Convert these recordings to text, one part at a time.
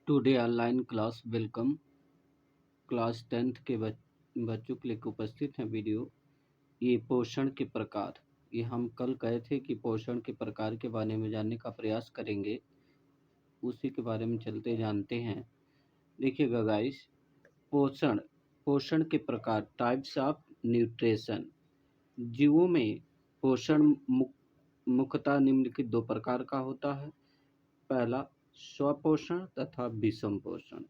Today online class welcome. Class 10th के बच्चों के लिए उपस्थित है वीडियो। ये पोषण के प्रकार। ये हम कल कहे थे कि पोषण के प्रकार के बारे में जानने का प्रयास करेंगे, उसी के बारे में चलते जानते हैं। देखिएगा गाइस, पोषण पोषण के प्रकार, टाइप्स ऑफ न्यूट्रिशन। जीवों में पोषण मुख्यतः निम्नलिखित दो प्रकार का होता है। पहला स्वपोषण तथा विषम पोषण।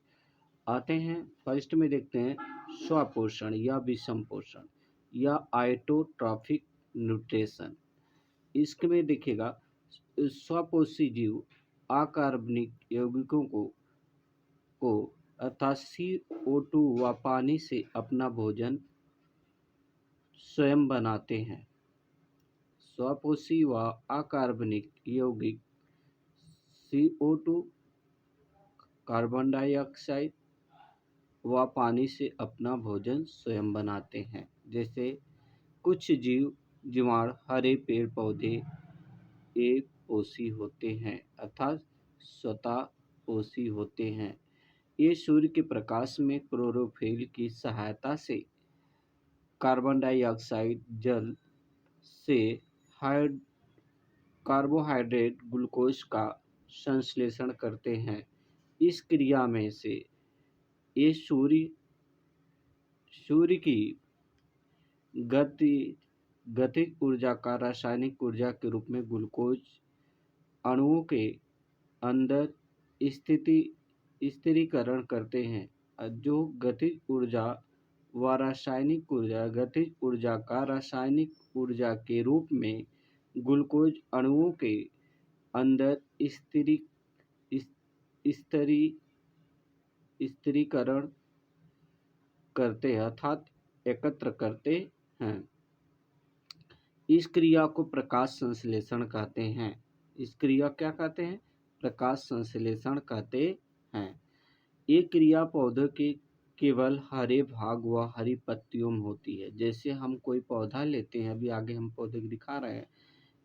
आते हैं फर्स्ट में, देखते हैं स्वपोषण या विषम पोषण या आइटोट्रॉफिक न्यूट्रिशन। इसमें देखिएगा, स्वपोषी जीव अकार्बनिक यौगिकों को अर्थात CO2 व पानी से अपना भोजन स्वयं बनाते हैं। स्वपोषी व अकार्बनिक यौगिक CO2, कार्बन डाइऑक्साइड व पानी से अपना भोजन स्वयं बनाते हैं। जैसे कुछ जीवाणु हरे पेड़ पौधे एक पोषी होते हैं अर्थात स्वतः पोषी होते हैं। ये सूर्य के प्रकाश में क्लोरोफिल की सहायता से कार्बन डाइऑक्साइड जल से कार्बोहाइड्रेट ग्लूकोज का संश्लेषण करते हैं। इस क्रिया में से ये सूर्य की गतिज ऊर्जा का रासायनिक ऊर्जा के रूप में ग्लूकोज अणुओं के अंदर स्थिरीकरण करते हैं। जो गतिज ऊर्जा गतिज ऊर्जा का रासायनिक ऊर्जा के रूप में ग्लूकोज अणुओं के अंदर स्थिरीकरण करते हैं अर्थात एकत्र करते हैं। इस क्रिया को प्रकाश संश्लेषण कहते हैं। इस क्रिया क्या कहते हैं? प्रकाश संश्लेषण कहते हैं। ये क्रिया पौधे के केवल हरे भाग व हरी पत्तियों में होती है। जैसे हम कोई पौधा लेते हैं, अभी आगे हम पौधे को दिखा रहे हैं,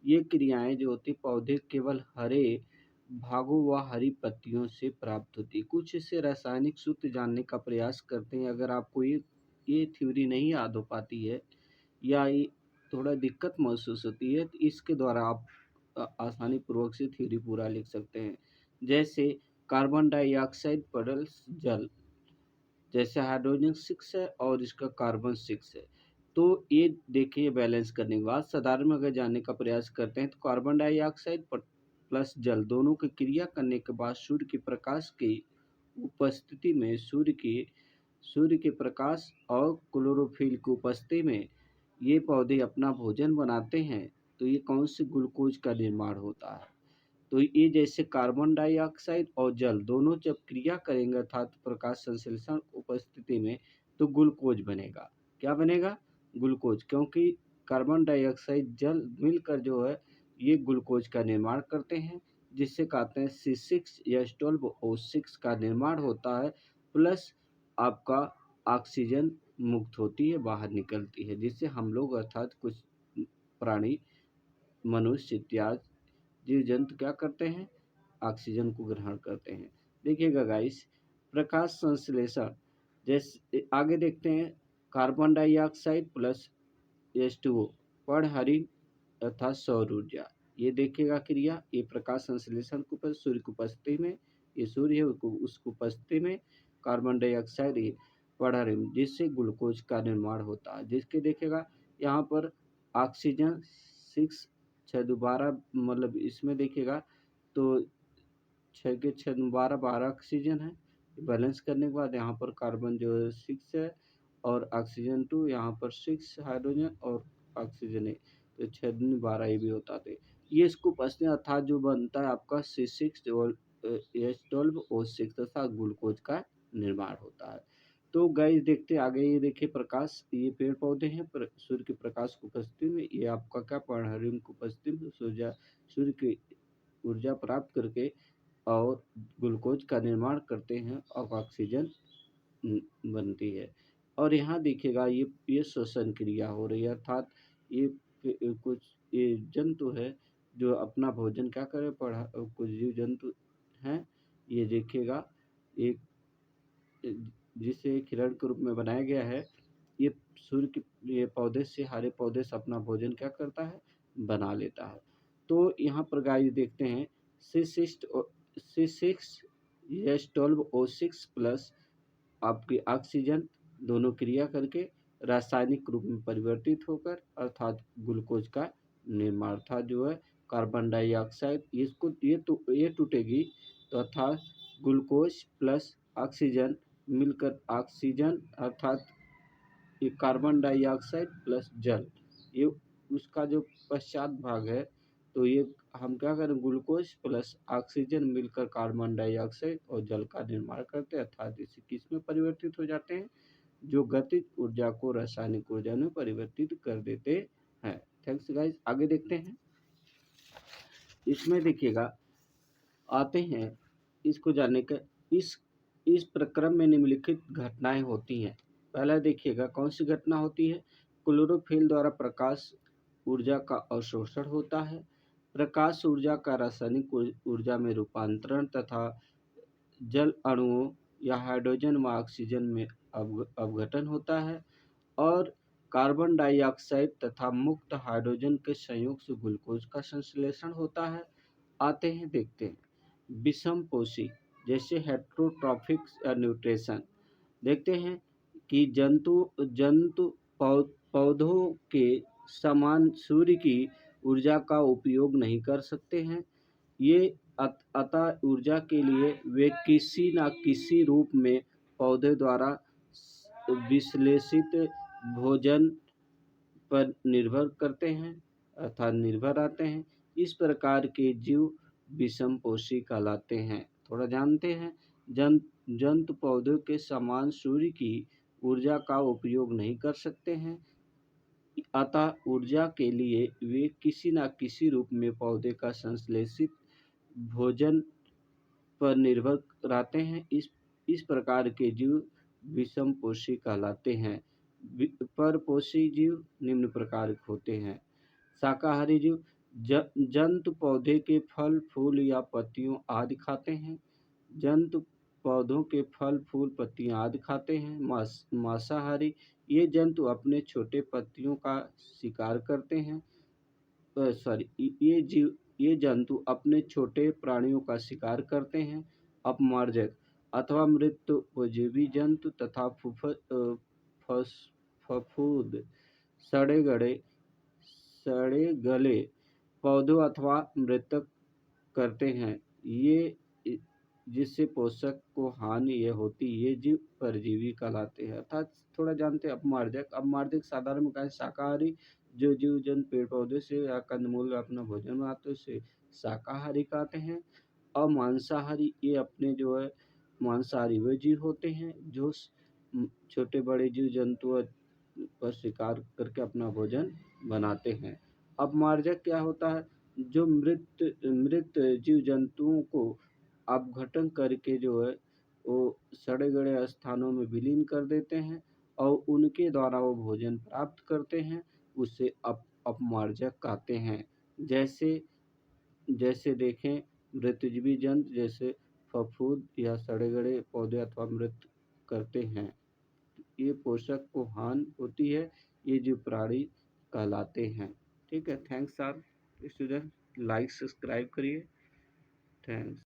ये क्रियाएं जो होती पौधे केवल हरे भागों व हरी पत्तियों से प्राप्त होती। कुछ इससे रासायनिक सूत्र जानने का प्रयास करते हैं। अगर आपको ये थ्योरी नहीं याद हो पाती है या ये थोड़ा दिक्कत महसूस होती है, तो इसके द्वारा आप आसानी पूर्वक से थ्योरी पूरा लिख सकते हैं। जैसे कार्बन डाइऑक्साइड प्लस जल, जैसे हाइड्रोजन 6 है और इसका कार्बन 6 है, तो ये देखिए बैलेंस करने के बाद साधारण में अगर जानने का प्रयास करते हैं तो कार्बन डाइऑक्साइड प्लस जल दोनों की क्रिया करने के बाद सूर्य के प्रकाश की उपस्थिति में सूर्य के प्रकाश और क्लोरोफिल की उपस्थिति में ये पौधे अपना भोजन बनाते हैं। तो ये कौन से ग्लूकोज का निर्माण होता है? तो ये जैसे कार्बन डाइऑक्साइड और जल दोनों जब क्रिया करेंगे अर्थात प्रकाश संश्लेषण उपस्थिति में, तो ग्लूकोज बनेगा। क्या बनेगा? ग्लूकोज। क्योंकि कार्बन डाइऑक्साइड जल मिलकर जो है ये ग्लूकोज का निर्माण करते हैं, जिससे कहते हैं C6H12O6 का निर्माण होता है, प्लस आपका ऑक्सीजन मुक्त होती है, बाहर निकलती है, जिससे हम लोग अर्थात कुछ प्राणी, मनुष्य इत्यादि जीव जंतु क्या करते हैं? ऑक्सीजन को ग्रहण करते हैं। देखिएगा गाइस, प्रकाश संश्लेषण जैसे आगे देखते हैं, कार्बन डाइऑक्साइड प्लस H2O पर हरी अर्थात सौर ऊर्जा। ये देखिएगा क्रिया, ये प्रकाश संश्लेषण के ऊपर सूर्य की उपस्थिति में, ये सूर्य है उसकी उपस्थिति में कार्बन डाइऑक्साइड ये बढ़ा रही, जिससे ग्लूकोज का निर्माण होता है। जिसके देखिएगा यहाँ पर ऑक्सीजन 6 6 दोबारा, मतलब इसमें देखिएगा तो 6 के 6 12 ऑक्सीजन है। बैलेंस करने के बाद यहाँ पर कार्बन जो है 6 है और ऑक्सीजन 2, यहाँ पर 6 हाइड्रोजन और ऑक्सीजन है, तो 6 दूनी 12 ये भी होता है। ये इसको पसते अर्थात जो बनता है आपका C6H12O6 तथा ग्लूकोज का निर्माण होता है। तो गाइस देखते आगे, ये देखिए प्रकाश, ये पेड़ पौधे हैं सूर्य के प्रकाश की उपस्थिति में, ये आपका क्या पर्णहरिम की उपस्थिति में सूर्य की ऊर्जा प्राप्त करके और ग्लूकोज का निर्माण करते हैं और ऑक्सीजन बनती है। और यहाँ देखिएगा ये श्वसन क्रिया हो रही है, अर्थात ये कुछ ये जंतु है जो अपना भोजन क्या करे, कुछ जीव जंतु हैं, ये देखिएगा एक जिसे किरण के रूप में बनाया गया है, ये सूर्य के ये पौधे से हरे पौधे से अपना भोजन क्या करता है, बना लेता है। तो यहाँ पर गाइस देखते हैं C6H12O6 प्लस आपकी ऑक्सीजन दोनों क्रिया करके रासायनिक रूप में परिवर्तित होकर अर्थात ग्लूकोज का निर्माण अर्थात जो है कार्बन डाइऑक्साइड इसको ये टूटेगी तो अर्थात ग्लूकोज प्लस ऑक्सीजन मिलकर ऑक्सीजन अर्थात ये कार्बन डाइऑक्साइड प्लस जल ये उसका जो पश्चात भाग है, तो ये हम क्या करें ग्लूकोज प्लस ऑक्सीजन मिलकर कार्बन डाइऑक्साइड और जल का निर्माण करते हैं अर्थात इसे किस में परिवर्तित हो जाते हैं, जो गतिज ऊर्जा को रासायनिक ऊर्जा में परिवर्तित कर देते हैं। थैंक्स गाइस, आगे देखते हैं। इसमें देखिएगा आते हैं इसको जानने का इस प्रक्रम में निम्नलिखित घटनाएं होती हैं। पहला देखिएगा कौन सी घटना होती है, क्लोरोफिल द्वारा प्रकाश ऊर्जा का अवशोषण होता है, प्रकाश ऊर्जा का रासायनिक ऊर्जा में रूपांतरण तथा जल अणुओं या हाइड्रोजन व ऑक्सीजन में अपघटन होता है और कार्बन डाइऑक्साइड तथा मुक्त हाइड्रोजन के संयोग से ग्लूकोज का संश्लेषण होता है। आते हैं देखते हैं विषमपोषी जैसे हेट्रोट्रॉफिक न्यूट्रिशन। देखते हैं कि जंतु पौधों के समान सूर्य की ऊर्जा का उपयोग नहीं कर सकते हैं। ये अतः ऊर्जा के लिए वे किसी न किसी रूप में पौधे द्वारा विश्लेषित भोजन पर निर्भर करते हैं अर्थात निर्भर आते हैं। इस प्रकार के जीव विषमपोषी कहलाते हैं। थोड़ा जानते हैं जंतु पौधों के समान सूर्य की ऊर्जा का उपयोग नहीं कर सकते हैं, अतः ऊर्जा के लिए वे किसी न किसी रूप में पौधे का संश्लेषित भोजन पर निर्भर रहते हैं। इस प्रकार के जीव विषमपोषी कहलाते हैं। परपोषी जीव निम्न प्रकार के होते हैं। शाकाहारी जीव जंतु पौधे के फल फूल या पत्तियों आदि खाते हैं। जंतु पौधों के फल फूल पत्तियां आदि खाते हैं। मांसाहारी ये जंतु अपने छोटे पत्तियों का शिकार करते हैं। ये जंतु अपने छोटे प्राणियों का शिकार करते हैं। अपमार्जक अथवा मृत उपजीवी जंतु तथा फफूंद सड़े गले पौधों अथवा मृतक करते हैं, ये जिससे पोषक को हानि ये होती ये जीव परजीवी कहलाते हैं। अर्थात थोड़ा जानते हैं अपमार्जक साधारण में कहें शाकाहारी जो जीव जंतु पेड़ पौधे से या कंदमूल अपना भोजन बनाते हैं उसे शाकाहारी कहते हैं। और मांसाहारी ये अपने जो है मांसाहारी वे जीव होते हैं जो छोटे बड़े जीव जंतु पर शिकार करके अपना भोजन बनाते हैं। अपमार्जक क्या होता है, जो मृत जीव जंतुओं को अपघटन करके जो है वो सड़े गले स्थानों में विलीन कर देते हैं और उनके द्वारा वो भोजन प्राप्त करते हैं, उसे अपमार्जक कहते हैं। जैसे देखें मृतजीवी जंतु जैसे फफूंद या सड़े गले पौधे अथवा मृत करते हैं, ये पोषक को हानि होती है, ये जीव प्राणी कहलाते हैं। ठीक है, thanks sir student, like subscribe करिए, थैंक्स।